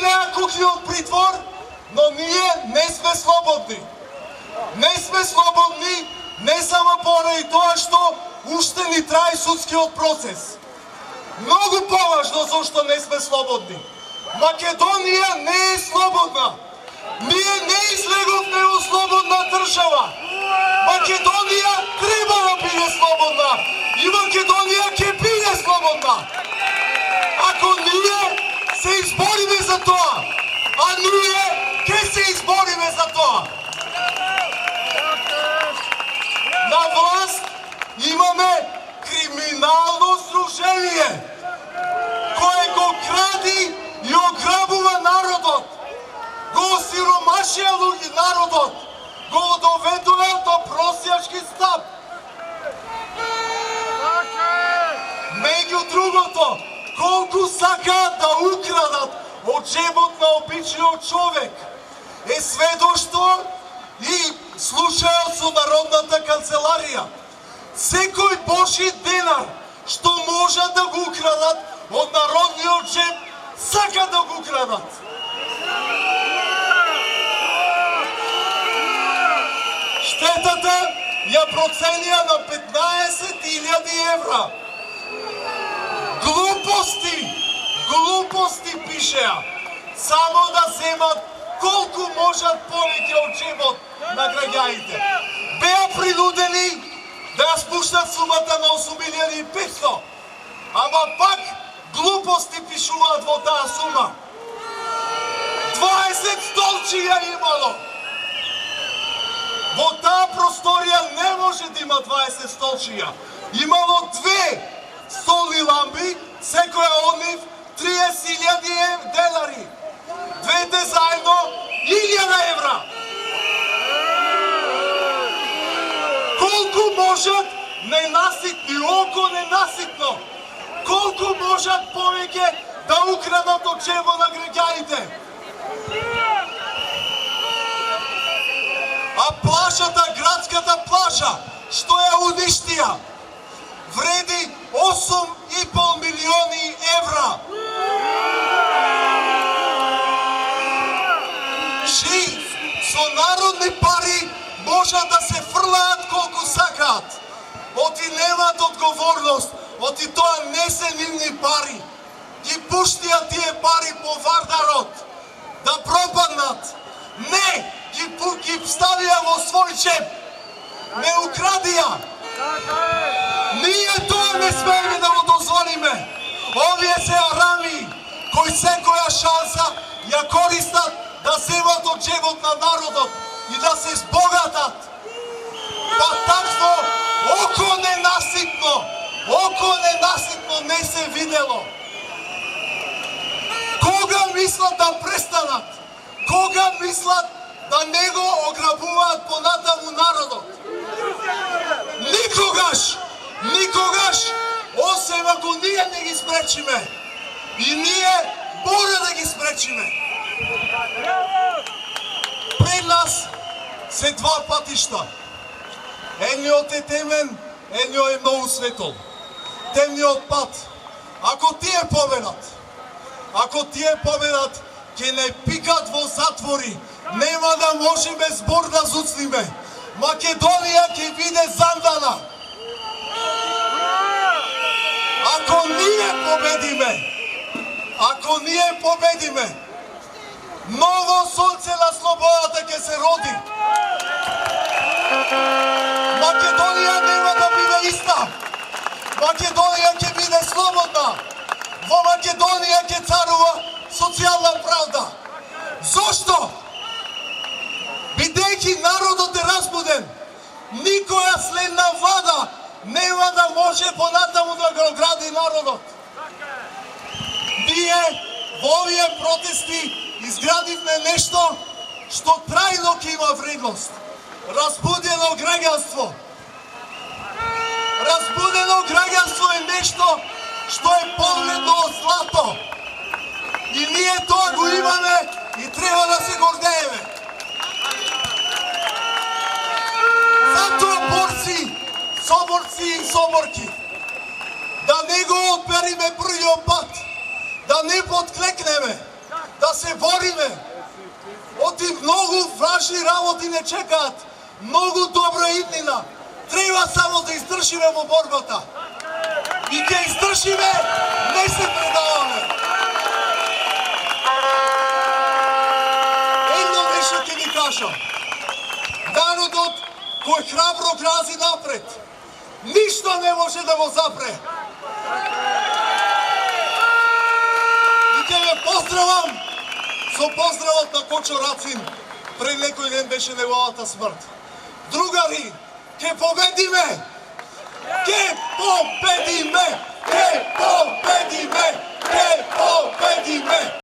кинеа куќи од притвор, но ние не сме слободни. Не сме слободни не само поради тоа што уште ни трае судскиот процес. Многу поважно зашто не сме слободни. Македонија не е слободна. Ние не излеговме во слободна држава. Македонија треба да биде слободна и Македонија ќе биде слободна. Ако ние се избориме за тоа, а ние ќе се избориме за тоа. На власт имаме криминално сдружение кое го кради и ограбува народот, го осиромашија народот, го доведува до просјачки стап. Меѓу другото, колку сакаат да украдат од джебот на обичниот човек е сведоштво и случајот со Народната канцеларија. Секој божи денар што можат да го украдат од народниот джеб, сакаат да го украдат. Штетата ја проценија на 15.000 евра. Глупости пишеа, само да земат колку можат повеќе од джебот на граѓаните. Беа принудени да ја спуштат сумата на 8.500, ама пак глупости пишуваат во таа сума. 20 столчија имало. Во таа просторија не може да има 20 столчија. Имало 2 столни ламби, секоја од нив 30.000 денари. Двете заедно 1.000 евра. Колку можат ненаситни, око ненаситно, колку можат повеќе да украдат од джебот на граѓаните. А плажата, градската плажа, што ја уништија, вреди 8,5 милиони евра. Чи со народни пари можат да се фрлаат колку сакаат. Оти немаат одговорност, оти тоа не се нивни пари. Ги пуштија тие пари по Вардарот да пропаднат. Не, ги ставија во свој джеб. Не украдија. Ние тоа не смееме да го дозволиме. Овие се арами кои секоја шанса ја користат да земат од джебот на народот и да се збогатат. Па такво око ненаситно не се видело. Кога мислат да престанат? Кога мислат да не го ограбуваат понатаму народот? Никогаш, осем ако ние не ги спречиме. И ние мора да ги спречиме. Пред нас се 2 патишта. Едниот е темен, едниот е многу светол. Темниот пат, ако тие победат, ќе не пикат во затвори, нема да можеме збор да зуцниме. Македонија ќе биде зандана. Ако ние победиме, ново сонце на слободата ќе се роди. Македонија нема да биде иста. Македонија ќе биде слободна. Во Македонија ќе царува социјална правда. Зошто? Бидејќи народот е разбуден, никоја следна влада нема да може понатаму да го гради народот. Ние во овие протести изградивме нешто што трајно ќе има вредност. Разбудено граѓанство. Разбудено граѓанство е нешто што е повредно од злато. И ние тоа го имаме и треба да се гордееме. Затоа борци, соборци и соборки, да не го одбериме првиот пат, да не подклекнеме, да се бориме. Оти многу важни работи не чекаат, многу добра иднина. Треба само да издржиме во борбата. И ќе издржиме, не се предаваме. Едно нешто ќе ви кажам. Народот кој храбро грази напред, ништо не може да го запре. И ќе ве поздравам со поздравот на Кочо Рацин, пред некој ден беше неговата смрт. Другари, ќе победиме! Ќе победиме! Ќе победиме! Ќе победиме!